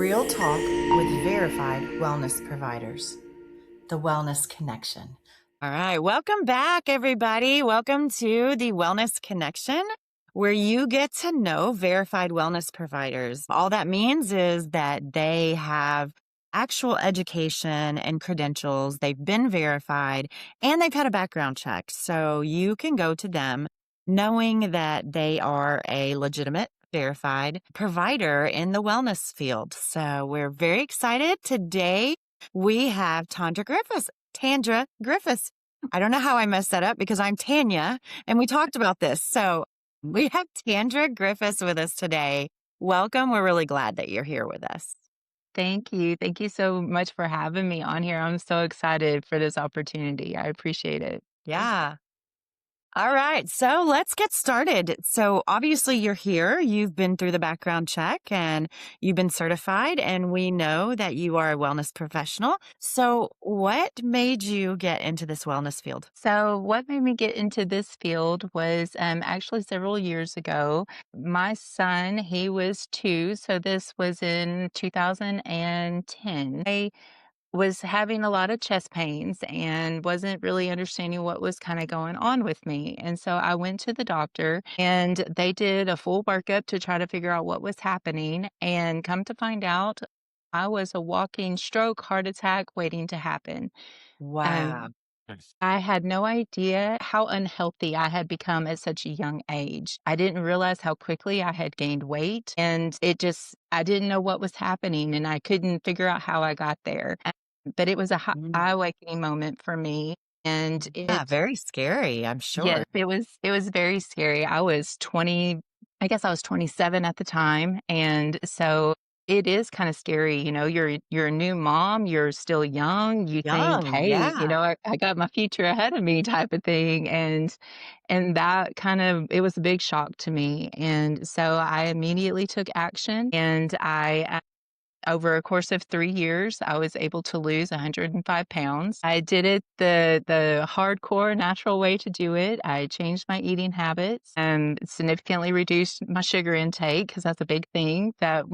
Real talk with verified wellness providers. The Wellness Connection. All right. Welcome back, everybody. Welcome to the Wellness Connection, where you get to know verified wellness providers. All that means is that they have actual education and credentials. They've been verified and they've had a background check. So you can go to them knowing that they are a legitimate verified provider in the wellness field. So we're very excited. Today we have Tandra Griffis. I don't know how I messed that up because I'm Tanya and we talked about this. So we have Tandra Griffis with us today. Welcome. We're really glad that you're here with us. Thank you. Thank you so much for having me on here. I'm so excited for this opportunity. I appreciate it. Yeah. All right. So let's get started. So obviously you're here. You've been through the background check and you've been certified, and we know that you are a wellness professional. So what made you get into this wellness field? So, what made me get into this field was actually several years ago. My son, he was 2, so this was in 2010. I was having a lot of chest pains and wasn't really understanding what was kind of going on with me. And so I went to the doctor and they did a full workup to try to figure out what was happening. And come to find out, I was a walking stroke, heart attack waiting to happen. Wow. Um, I had no idea how unhealthy I had become at such a young age. I didn't realize how quickly I had gained weight, and I didn't know what was happening and I couldn't figure out how I got there. But it was a Mm. eye-awakening moment for me, and Yeah, very scary, I'm yes, sure. it was very scary. I was 20, I guess I was 27 at the time, and so it is kinda scary, you're a new mom, you're still young, you think, Young, "Hey, yeah. I got my future ahead of me," type of thing, and that kind of it was a big shock to me, and so I immediately took action, and over a course of 3 years, I was able to lose 105 pounds. I did it the hardcore natural way to do it. I changed my eating habits and significantly reduced my sugar intake because that's a big thing that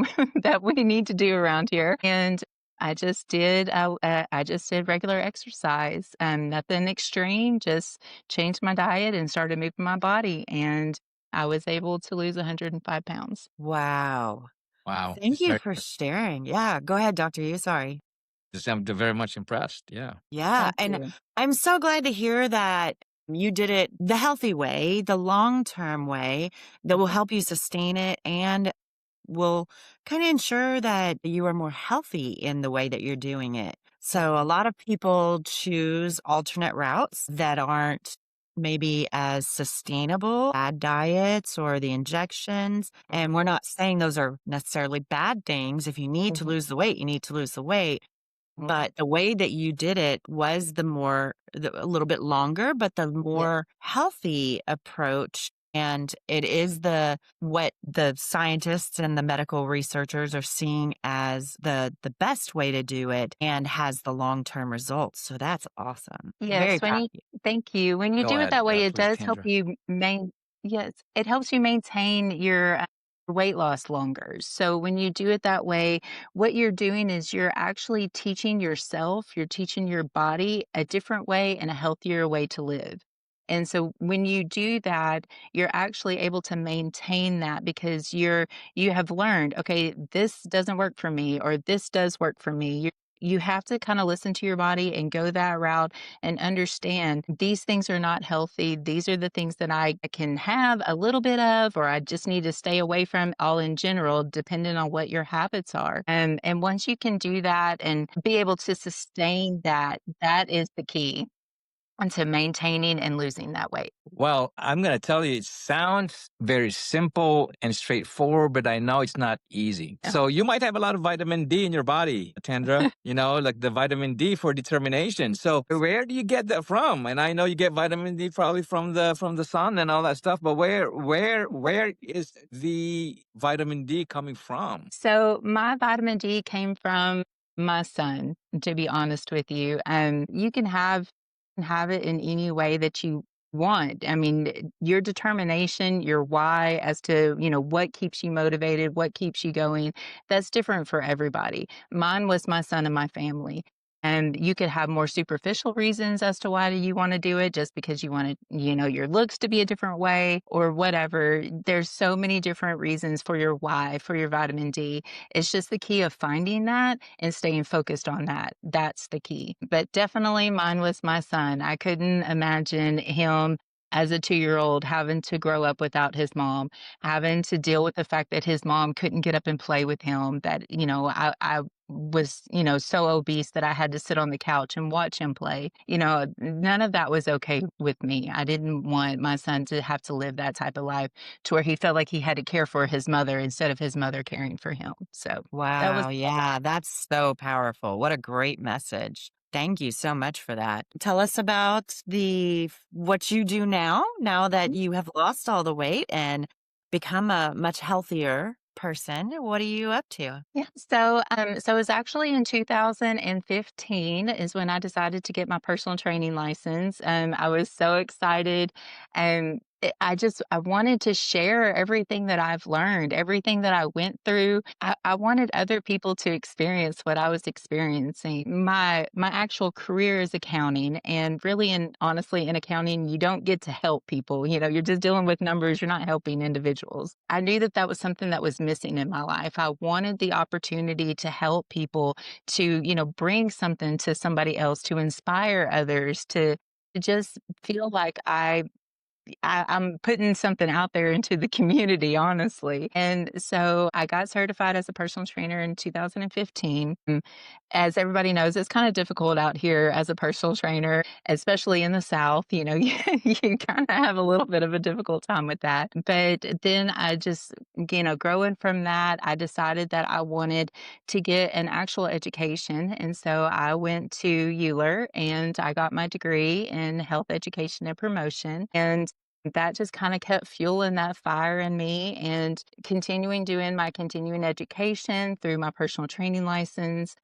that we need to do around here. And I just did regular exercise, nothing extreme, just changed my diet and started moving my body, and I was able to lose 105 pounds. Wow. Wow. Thank you Very for sharing. Yeah, go ahead, Dr. Yu. Sorry. just I'm very much impressed. Yeah. Yeah, Thank and you. I'm so glad to hear that you did it the healthy way, the long-term way that will help you sustain it and will kind of ensure that you are more healthy in the way that you're doing it. So a lot of people choose alternate routes that aren't maybe as sustainable, bad diets or the injections. And we're not saying those are necessarily bad things. If you need to Mhm. lose the weight, you need to lose the weight. But the way that you did it was a little bit longer, but the Yeah. more healthy approach. And it is what the scientists and the medical researchers are seeing as the best way to do it and has the long-term results. So that's awesome. Very Yes, proud of you. thank you. When you Go do it ahead, that way, it please, does help Tandra. you yes, it helps you maintain your weight loss longer. So when you do it that way, what you're doing is you're actually teaching yourself, you're teaching your body a different way and a healthier way to live. And so when you do that, you're actually able to maintain that because you have learned, okay, this doesn't work for me or this does work for me. You have to kind of listen to your body and go that route and understand these things are not healthy. These are the things that I can have a little bit of, or I just need to stay away from all in general, depending on what your habits are. And once you can do that and be able to sustain that, that is the key into maintaining and losing that weight. Well, I'm going to tell you, it sounds very simple and straightforward, but I know it's not easy. Yeah. So you might have a lot of vitamin D in your body, Tandra, like the vitamin D for determination. So where do you get that from? And I know you get vitamin D probably from the sun and all that stuff, but where is the vitamin D coming from? So my vitamin D came from my son, to be honest with you. You can have it in any way that want. I mean, your determination, your why as to, what keeps you motivated, what keeps you going, that's different for everybody. Mine was my son and my family. And you could have more superficial reasons as to why do you want to do it, just because you want to, your looks to be a different way or whatever. There's so many different reasons for your why, for your vitamin D. It's just the key of finding that and staying focused on that. That's the key. But definitely mine was my son. I couldn't imagine him as a 2-year-old having to grow up without his mom, having to deal with the fact that his mom couldn't get up and play with him, that, I was, so obese that I had to sit on the couch and watch him play. None of that was okay with me. I didn't want my son to have to live that type of life to where he felt like he had to care for his mother instead of his mother caring for him. So that was Wow, yeah, that's so powerful. What a great message. Thank you so much for that. Tell us about what you do now that you have lost all the weight and become a much healthier person. What are you up to? yeah. So it was actually in 2015 is when I decided to get my personal training license. I was so excited, and I wanted to share everything that I've learned, everything that I went through. I wanted other people to experience what I was experiencing. My actual career is accounting, and really, and honestly, in accounting, you don't get to help people. You're just dealing with numbers. You're not helping individuals. I knew that that was something that was missing in my life. I wanted the opportunity to help people, to bring something to somebody else, to inspire others, to just feel like I'm putting something out there into the community, honestly. And so I got certified as a personal trainer in 2015. As everybody knows, it's kind of difficult out here as a personal trainer, especially in the South. You kind of have a little bit of a difficult time with that. But then I just, growing from that, I decided that I wanted to get an actual education. And so I went to Euler and I got my degree in health education and promotion. And that just kind of kept fueling that fire in me and continuing doing my continuing education through my personal training license.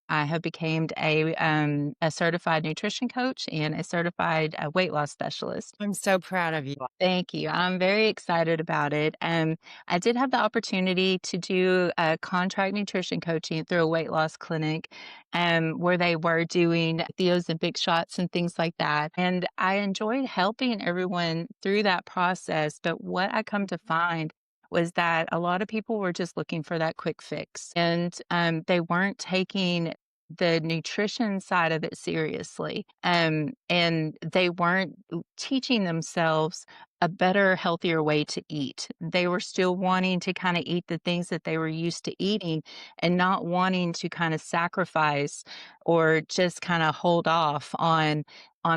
I have became a certified nutrition coach and a certified weight loss specialist. I'm so proud of you. Thank you. I'm very excited about it. I did have the opportunity to do contract nutrition coaching through a weight loss clinic, where they were doing the Ozempic shots and things like that. And I enjoyed helping everyone through that process. But what I come to find was that a lot of people were just looking for that quick fix, and they weren't taking the nutrition side of it seriously. And they weren't teaching themselves a better, healthier way to eat. They were still wanting to kind of eat the things that they were used to eating and not wanting to kind of sacrifice or just kind of hold off on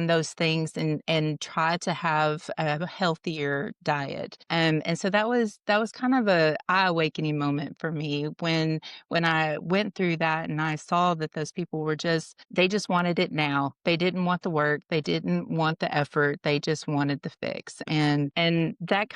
those things and try to have a healthier diet. And so that was kind of a eye awakening moment for me when I went through that and I saw that those people they just wanted it now. They didn't want the work. They didn't want the effort. They just wanted the fix. And that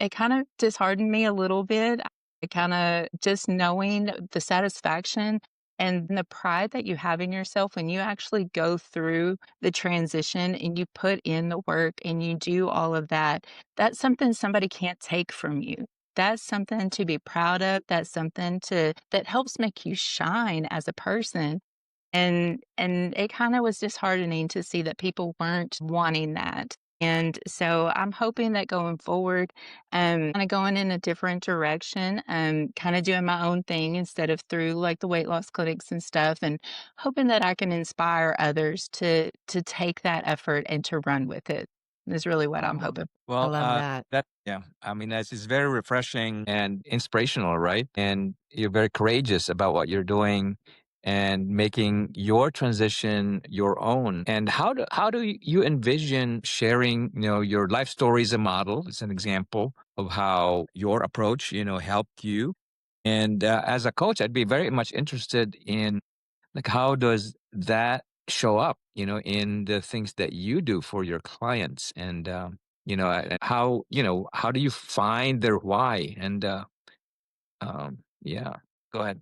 it kind of disheartened me a little bit. It kind of just knowing the satisfaction and the pride that you have in yourself when you actually go through the transition and you put in the work and you do all of that, that's something somebody can't take from you. That's something to be proud of. That's something that helps make you shine as a person. And it kinda was disheartening to see that people weren't wanting that. And so I'm hoping that going forward, kinda going in a different direction, kinda doing my own thing instead of through, like, the weight loss clinics and stuff, and hoping that I can inspire others to take that effort and to run with it, is really what I'm hoping. I Well, love that. yeah, I mean, that's it's very refreshing and inspirational, right? And you're very courageous about what you're doing and making your transition your own. And how do you envision sharing, your life story as a model, as an example of how your approach, helped you? And as a coach, I'd be very much interested in like how does that show up, in the things that you do for your clients, and how do you find their why? And yeah, go ahead.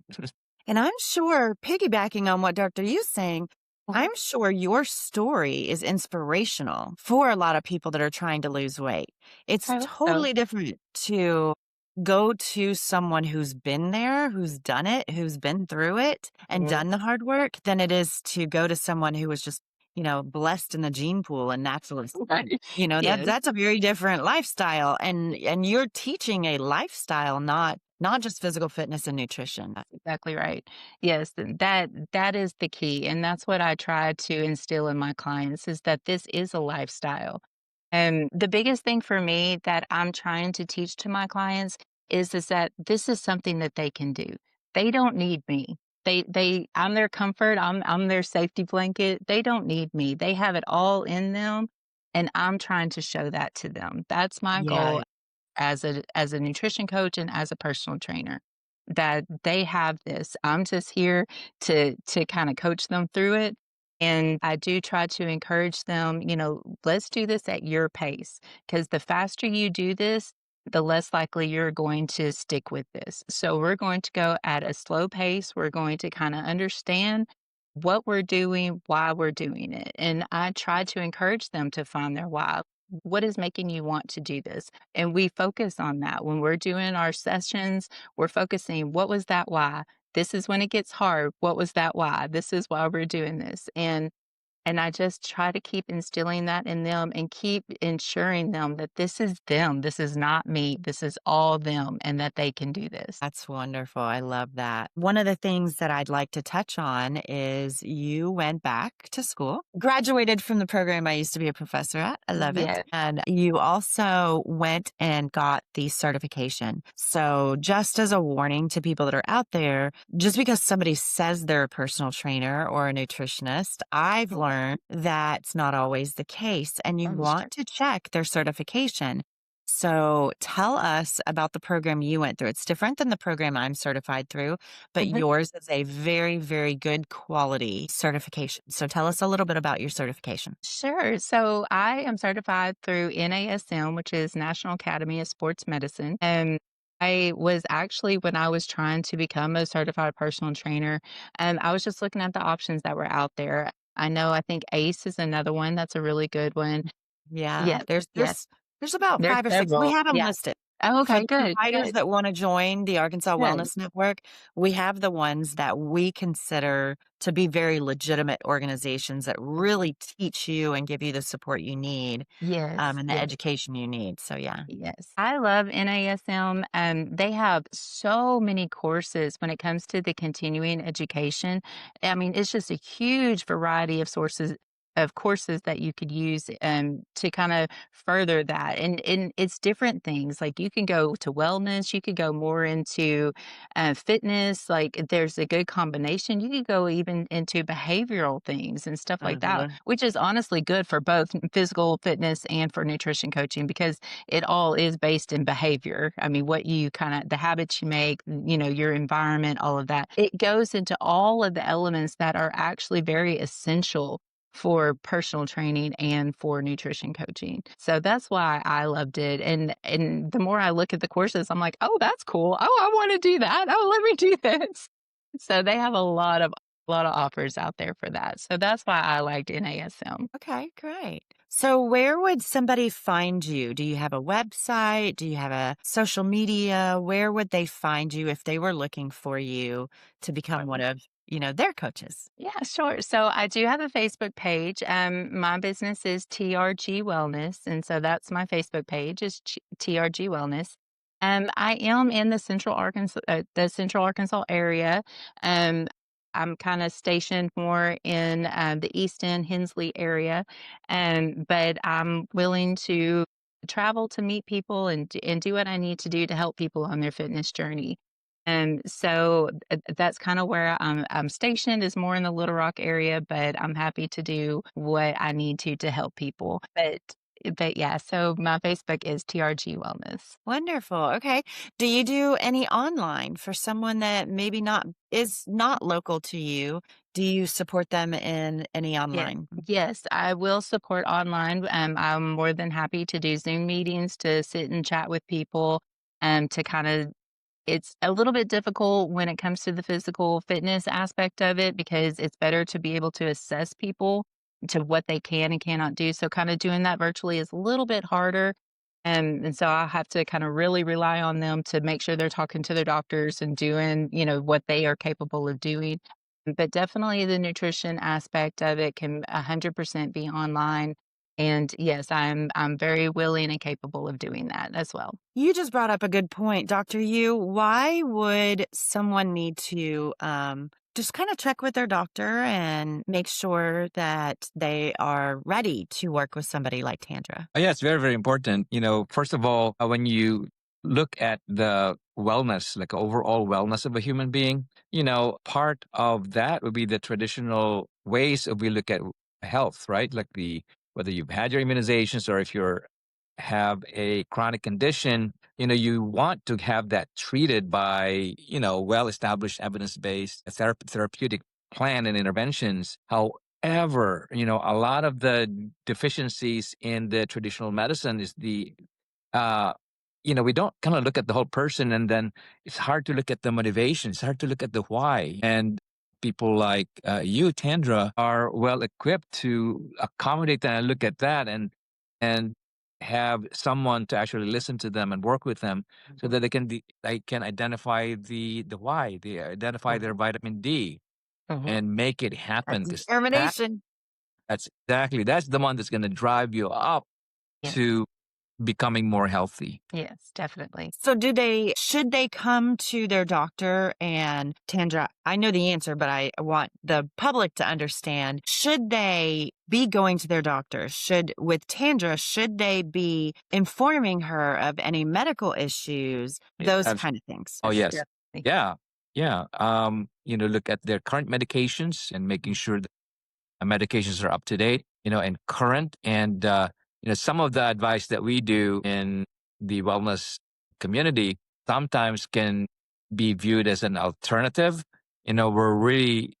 And I'm sure, piggybacking on what Dr. Yu's saying, I'm sure your story is inspirational for a lot of people that are trying to lose weight. It's I hope so. totally different to go to someone who's been there, who's done it, who's been through it and Mhm. done the hard work than it is to go to someone who was just, blessed in the gene pool and naturally. Right. Yes. That's a very different lifestyle, and you're teaching a lifestyle, not just physical fitness and nutrition. Exactly right. Yes, that is the key, and that's what I try to instill in my clients is that this is a lifestyle. And the biggest thing for me that I'm trying to teach to my clients is that this is something that they can do. They don't need me. They I'm their comfort, I'm their safety blanket. They don't need me. They have it all in them, and I'm trying to show that to them. That's my Yeah, goal as a nutrition coach and as a personal trainer, that they have this. I'm just here to kinda coach them through it, and I do try to encourage them, "Let's do this at your pace, because the faster you do this, the less likely you're going to stick with this. So we're going to go at a slow pace, we're going to kinda understand what we're doing, why we're doing it," and I try to encourage them to find their why. What is making you want to do this? And we focus on that. When we're doing our sessions, we're focusing, what was that why? This is when it gets hard. What was that why? This is why we're doing this. And I just try to keep instilling that in them and keep ensuring them that this is them. This is not me. This is all them and that they can do this. that's wonderful. I love that. One of the things that I'd like to touch on is you went back to school, graduated from the program I used to be a professor at. I love it. Yes, And you also went and got the certification. So, just as a warning to people that are out there, just because somebody says they're a personal trainer or a nutritionist, I've learned that's not always the case. And you that is true. want to check their certification. So tell us about the program you went through. It's different than the program I'm certified through, but Mhm. yours is a very, very good quality certification. So tell us a little bit about your certification. Sure. So I am certified through NASM, which is National Academy of Sports Medicine. And I was actually, when I was trying to become a certified personal trainer, I was just looking at the options that were out there. I think ACE is another one that's a really good one. Yeah, Yes, there's yes. there's there's about There's 5 or 6. We several. have them Yeah. listed. Oh, For okay, the good, providers good, that wanna join the Arkansas good. Wellness Network, we have the ones that we consider to be very legitimate organizations that really teach you and give you the support you need, Yes, and the yes. education you need. So, yeah. Yes. I love NASM. They have so many courses when it comes to the continuing education. I mean, it's just a huge variety of sources of courses that you could use to kind of further that. And it's different things. Like you can go to wellness, you could go more into fitness. Like there's a good combination. You could go even into behavioral things and stuff like that, Mhm. which is honestly good for both physical fitness and for nutrition coaching because it all is based in behavior. I mean, what you kind of, the habits you make, your environment, all of that. It goes into all of the elements that are actually very essential for personal training and for nutrition coaching. So that's why I loved it. And the more I look at the courses, I'm like, oh, that's cool. Oh, I want to do that. Oh, let me do this. So they have a lot of offers out there for that. So that's why I liked NASM. Okay, great. So where would somebody find you? Do you have a website? Do you have a social media? Where would they find you if they were looking for you to become one of, their coaches? Yeah, sure. So I do have a Facebook page. My business is TRG Wellness, and so that's my Facebook page is TRG Wellness. I am in the Central Arkansas area. Um, I'm kind of stationed more in the East End, Hensley area, but I'm willing to travel to meet people and do what I need to do to help people on their fitness journey. And so that's kind of where I'm stationed is more in the Little Rock area, but I'm happy to do what I need to help people. But yeah, so my Facebook is TRG Wellness. Wonderful. Okay. Do you do any online for someone that maybe not is not local to you? Do you support them in any Yeah. online? Yes, I will support online. I'm more than happy to do Zoom meetings to sit and chat with people to kind of it's a little bit difficult when it comes to the physical fitness aspect of it because it's better to be able to assess people to what they can and cannot do. So kind of doing that virtually is a little bit harder. And so I have to kind of really rely on them to make sure they're talking to their doctors and doing, what they are capable of doing. But definitely the nutrition aspect of it can 100% be online. And yes, I'm very willing and capable of doing that as well. You just brought up a good point, Dr. Yu. Why would someone need to just kind of check with their doctor and make sure that they are ready to work with somebody like Tandra? Yeah, it's very, very important. First of all, when you look at the wellness, like overall wellness of a human being, part of that would be the traditional ways of we look at health, right? Like whether you've had your immunizations or if you're have a chronic condition, you want to have that treated by, well-established evidence-based therapeutic plan and interventions. However, a lot of the deficiencies in the traditional medicine is uh, we don't kind of look at the whole person, and then it's hard to look at the motivation. It's hard to look at the why. And people like you, Tandra, are well equipped to accommodate that and look at that and have someone to actually listen to them and work with them so that they can identify the why, they identify their vitamin D Mhm. and make it happen. That's Because determination. that's the one that's going to drive you up Yes, to becoming more healthy. yes, definitely. So should they come to their doctor? And Tandra, I know the answer, but I want the public to understand. Should they be going to their doctor? With Tandra, should they be informing her of any medical issues, those Abs- kind of things? Oh, yes. Definitely. Yeah. Yeah. Look at their current medications and making sure that medications are up to date, and current. And, some of the advice that we do in the wellness community sometimes can be viewed as an alternative. We're really,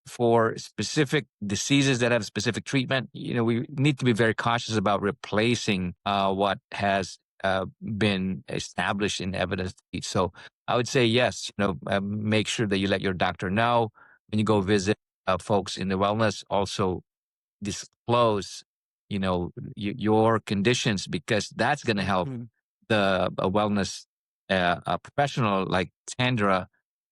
for specific diseases that have specific treatment, we need to be very cautious about replacing what has been established in evidence. So I would say yes, make sure that you let your doctor know when you go visit folks in the wellness. Also disclose, your conditions, because that's going to help the a wellness a professional like Tandra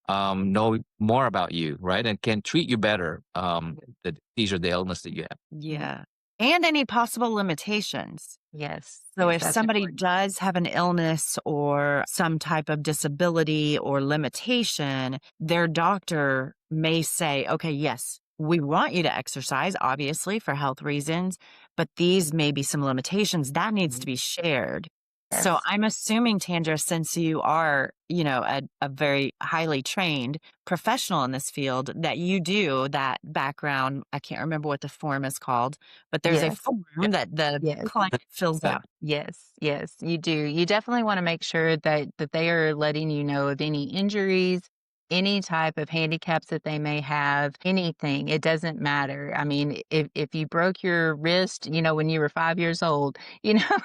know more about you, right, and can treat you better. The disease or the illness that you have. Yeah. And any possible limitations. Yes, So yes, if that's somebody important. does have an illness or some type of disability or limitation, their doctor may say, okay, yes, we want you to exercise, obviously, for health reasons, but these may be some limitations that needs to be shared. So Yes, I'm assuming, Tandra, since you are, a very highly trained professional in this field, that you do that background. I can't remember what the form is called, but there's a yes, Yeah. form that the yes. client fills out. Yes, yes, you do. You definitely wanna make sure that they are letting you know of any injuries, any type of handicaps that they may have, anything, it doesn't matter. I mean, if you broke your wrist, when you were 5 years old,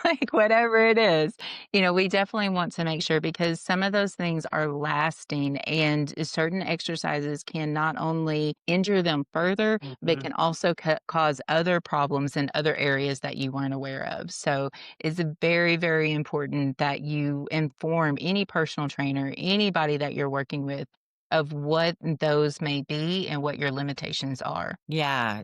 like, whatever it is, we definitely want to make sure because some of those things are lasting, and certain exercises can not only injure them further, but can also cause other problems in other areas that you weren't aware of. So it's very, very important that you inform any personal trainer, anybody that you're working with, of what those may be and what your limitations are. Yeah,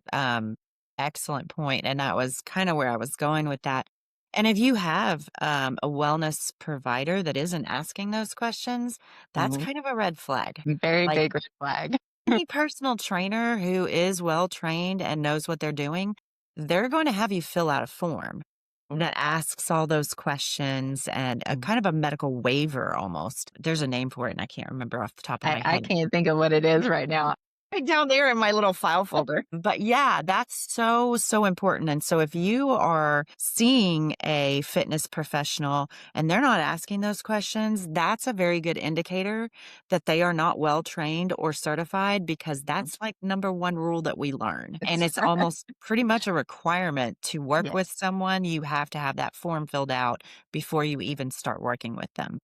excellent point, and that was kinda where I was going with that. And if you have, a wellness provider that isn't asking those questions, that's Mhm. kind of a red flag. Very Like, big red flag. any personal trainer who is well trained and knows what they're doing, they're going to have you fill out a form that asks all those questions and a kind of a medical waiver almost. There's a name for it, and I can't remember off the top of I my I head. can't think of what it is right now. Right down there in my little file folder. But yeah, that's so, so important. And so if you are seeing a fitness professional and they're not asking those questions, that's a very good indicator that they are not well trained or certified, because that's like number one rule that we learn. And It's it's almost pretty much a requirement to work with Yes. someone. You have to have that form filled out before you even start working with them.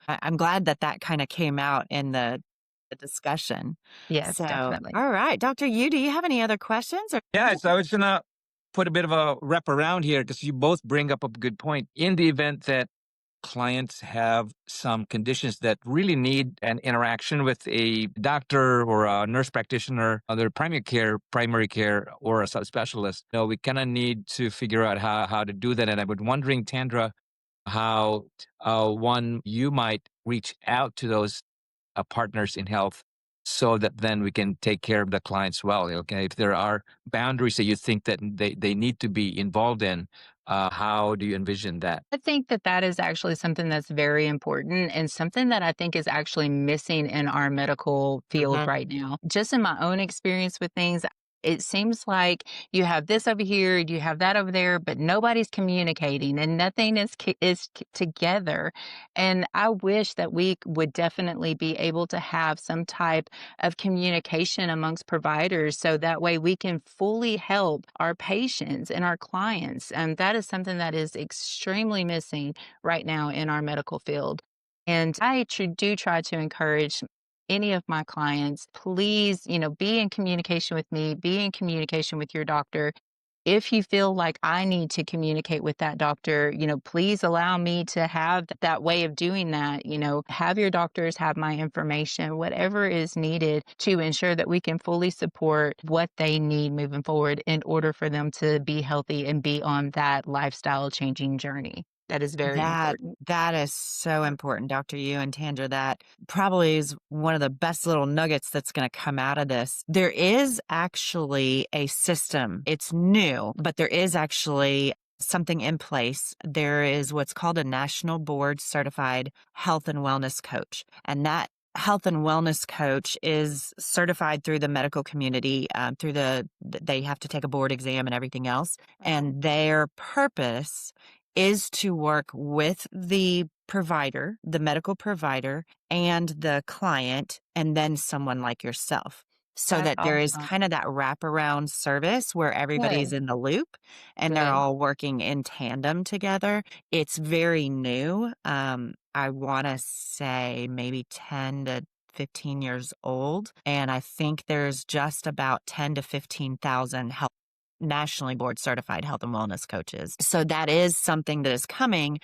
I'm glad that that kind of came out in the discussion. Yes, So, definitely. all right, Dr. Yu, do you have any other questions? Or Yeah, so I was gonna put a bit of a wrap around here because you both bring up a good point. In the event that clients have some conditions that really need an interaction with a doctor or a nurse practitioner, other primary care, or a subspecialist, we kind of need to figure out how to do that. And I was wondering, Tandra, how one you might reach out to those partners in health so that then we can take care of the clients well. Okay, if there are boundaries that you think that they need to be involved in, how do you envision that? I think that that is actually something that's very important and something that I think is actually missing in our medical field Mhm. right now. Just in my own experience with things, it seems like you have this over here, you have that over there, but nobody's communicating and nothing is together. And I wish that we would definitely be able to have some type of communication amongst providers so that way we can fully help our patients and our clients. And that is something that is extremely missing right now in our medical field. And I do try to encourage any of my clients, please, be in communication with me, be in communication with your doctor. If you feel like I need to communicate with that doctor, please allow me to have that way of doing that. Have your doctors have my information, whatever is needed to ensure that we can fully support what they need moving forward in order for them to be healthy and be on that lifestyle changing journey. That is very That important. that is so important, Dr. Yu and Tandra. That probably is one of the best little nuggets that's going to come out of this. There is actually a system. It's new, but there is actually something in place. There is what's called a National Board Certified Health and Wellness Coach. And that health and wellness coach is certified through the medical community, they have to take a board exam and everything else. And their purpose is to work with the provider, the medical provider, and the client, and then someone like yourself. So That's that there is awesome. kind of that wraparound service where everybody's Good, in the loop and they're good. all working in tandem together. It's very new. I want to say maybe 10 to 15 years old. And I think there's just about 10 to 15,000 nationally board certified health and wellness coaches. So that is something that is coming,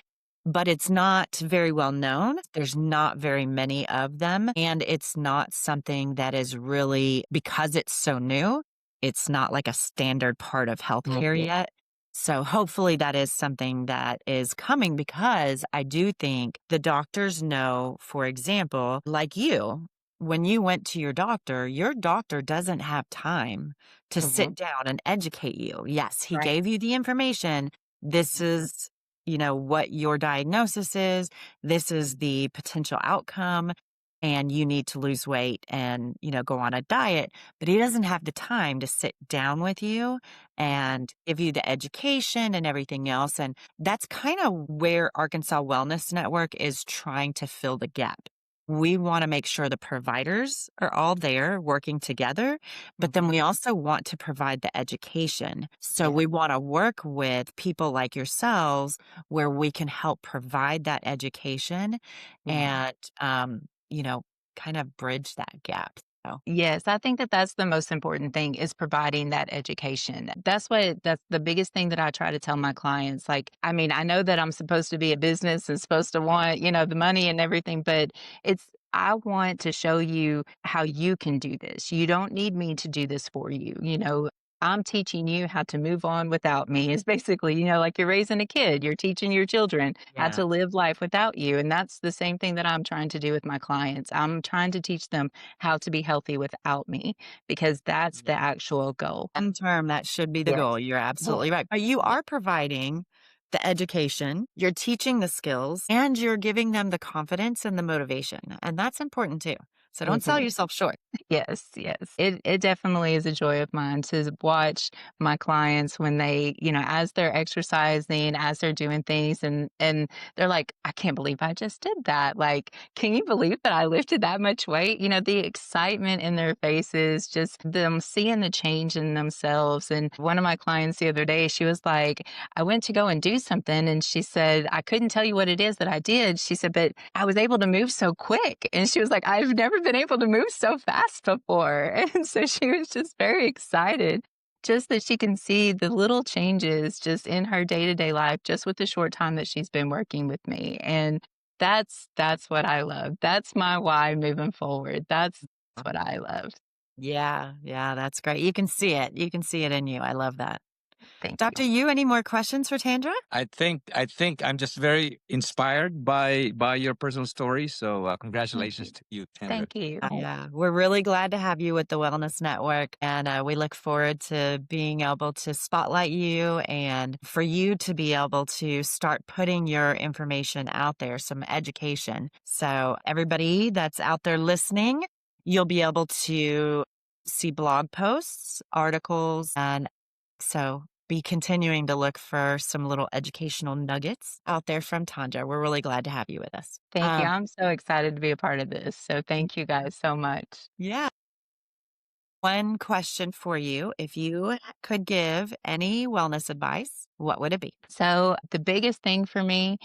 but it's not very well known. There's not very many of them. And it's not something that is really, because it's so new, it's not like a standard part of healthcare yet. So hopefully that is something that is coming because I do think the doctors know, for example, like you, when you went to your doctor doesn't have time to Mhm. sit down and educate you. Yes, he Right. gave you the information. This is, what your diagnosis is. This is the potential outcome. And you need to lose weight and, go on a diet. But he doesn't have the time to sit down with you and give you the education and everything else. And that's kind of where Arkansas Wellness Network is trying to fill the gap. We want to make sure the providers are all there working together, but then Mhm. we also want to provide the education. So Yeah. we want to work with people like yourselves where we can help provide that education Yeah. and, you know, kind of bridge that gap. So, Yes, I think that that's the most important thing is providing that education. That's the biggest thing that I try to tell my clients. Like, I mean, I know that I'm supposed to be a business and supposed to want, the money and everything, but I want to show you how you can do this. You don't need me to do this for you. I'm teaching you how to move on without me. It's basically, like you're raising a kid, you're teaching your children how yeah. to live life without you. And that's the same thing that I'm trying to do with my clients. I'm trying to teach them how to be healthy without me because that's the actual goal. Long term, that should be the Yes. goal. You're Yes. absolutely right. But you Yes. are providing the education, you're teaching the skills, and you're giving them the confidence and the motivation. And that's important too. So don't sell yourself short. Yes, yes. It definitely is a joy of mine to watch my clients when they, as they're exercising, as they're doing things and they're like, "I can't believe I just did that." Like, "Can you believe that I lifted that much weight?" The excitement in their faces, just them seeing the change in themselves. And one of my clients the other day, she was like, "I went to go and do something," and she said, "I couldn't tell you what it is that I did." She said, "But I was able to move so quick." And she was like, "I've never been able to move so fast before." And so she was just very excited just that she can see the little changes just in her day-to-day life, just with the short time that she's been working with me. And that's what I love. That's my why moving forward. That's what I love. Yeah, yeah, that's great. You can see it. You can see it in you. I love that. Thank you. Dr. Yu, any more questions for Tandra? I think I'm just very inspired by your personal story. So congratulations to you, Tandra. Thank you. Yeah, we're really glad to have you with the Wellness Network, and we look forward to being able to spotlight you and for you to be able to start putting your information out there, some education. So everybody that's out there listening, you'll be able to see blog posts, articles, and so be continuing to look for some little educational nuggets out there from Tandra. We're really glad to have you with us. Thank you. I'm so excited to be a part of this. So thank you guys so much. Yeah. One question for you. If you could give any wellness advice, what would it be? So the biggest thing for me,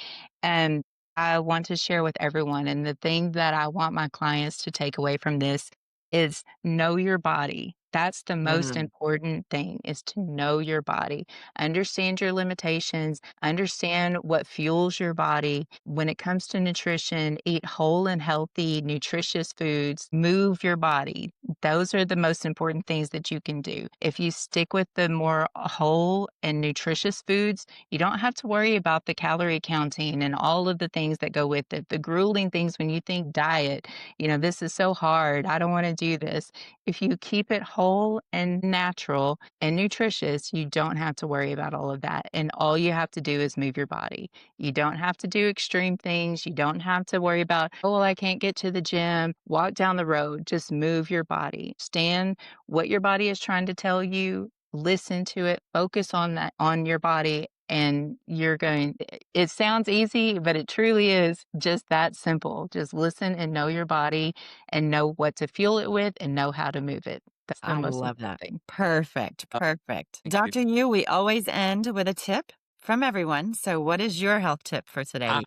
and I want to share with everyone, and the thing that I want my clients to take away from this is know your body. That's the most Mm. important thing is to know your body. Understand your limitations, understand what fuels your body. When it comes to nutrition, eat whole and healthy, nutritious foods, move your body. Those are the most important things that you can do. If you stick with the more whole and nutritious foods, you don't have to worry about the calorie counting and all of the things that go with it. The grueling things when you think diet, this is so hard. I don't want to do this. If you keep it whole and natural and nutritious, you don't have to worry about all of that. And all you have to do is move your body. You don't have to do extreme things. You don't have to worry about, oh, well, I can't get to the gym. Walk down the road. Just move your body. Stand what your body is trying to tell you. Listen to it. Focus on that, on your body. And it sounds easy, but it truly is just that simple. Just listen and know your body and know what to fuel it with and know how to move it. That's the I most love important that. thing. Perfect. Perfect. Thank you. Dr. Yu, we always end with a tip from everyone. So, what is your health tip for today?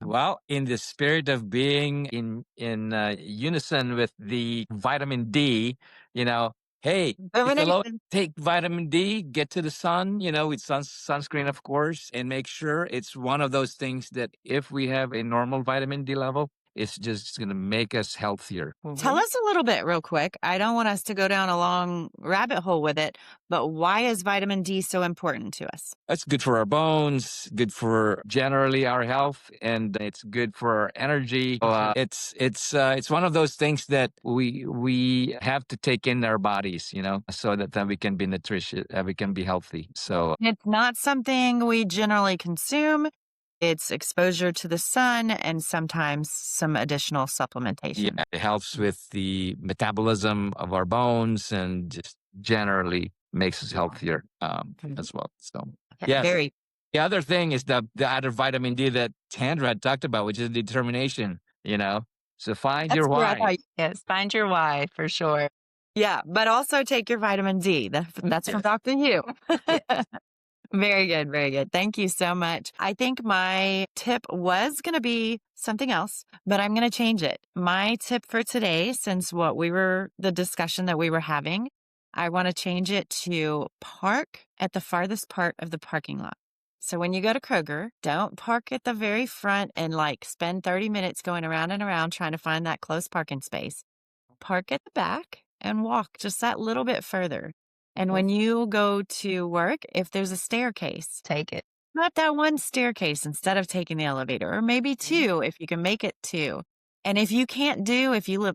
Well, in the spirit of being in unison with the vitamin D, hey, if alone Elimination. take vitamin D, get to the sun, with sunscreen, of course, and make sure it's one of those things that if we have a normal vitamin D level, it's just going to make us healthier. Tell us a little bit, real quick. I don't want us to go down a long rabbit hole with it, but why is vitamin D so important to us? That's good for our bones, good for generally our health, and it's good for our energy. It's one of those things that we have to take in our bodies, so that we can be nutritious, we can be healthy. So It's not something we generally consume. It's exposure to the sun and sometimes some additional supplementation. yeah, it helps with the metabolism of our bones and just generally makes us healthier as well. So yes. Very. The other thing is the other vitamin D that Tandra had talked about, which is determination, So find That's your where I why. thought. Yes, find your why for sure. Yeah, but also take your vitamin D. That's from Yes. Dr. Yu. Yes. Very good. Very good. Thank you so much. I think my tip was going to be something else, but I'm going to change it. My tip for today, since the discussion that we were having, I want to change it to park at the farthest part of the parking lot. So when you go to Kroger, don't park at the very front and spend 30 minutes going around and around trying to find that close parking space. Park at the back and walk just that little bit further. And when you go to work, if there's a staircase, Take it. not that one staircase instead of taking the elevator, or maybe two if you can make it two. And if you can't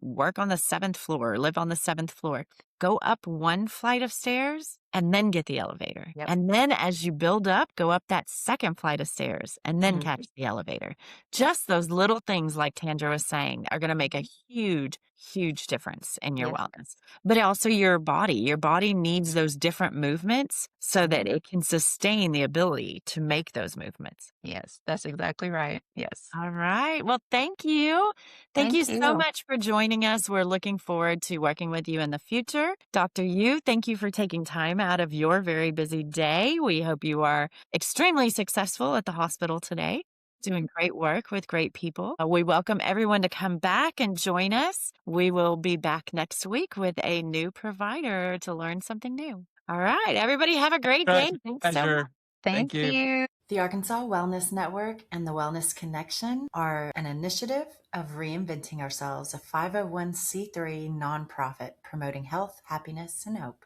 work on the 7th floor, live on the 7th floor, go up one flight of stairs and then get the elevator. Yep. And then as you build up, go up that second flight of stairs and then Mhm. catch the elevator. Just those little things, like Tandra was saying, are going to make a huge, huge difference in your Yes. wellness. But also your body. Your body needs those different movements so that it can sustain the ability to make those movements. Yes, that's exactly right. Yes. All right. Well, thank you. Thank you Thank so you. much for joining us. We're looking forward to working with you in the future. Dr. Yu, thank you for taking time out of your very busy day. We hope you are extremely successful at the hospital today, doing great work with great people. We welcome everyone to come back and join us. We will be back next week with a new provider to learn something new. All right. Everybody have a great day. Thanks so much. Pleasure. Thank you. The Arkansas Wellness Network and the Wellness Connection are an initiative of reinventing ourselves, a 501c3 nonprofit promoting health, happiness, and hope.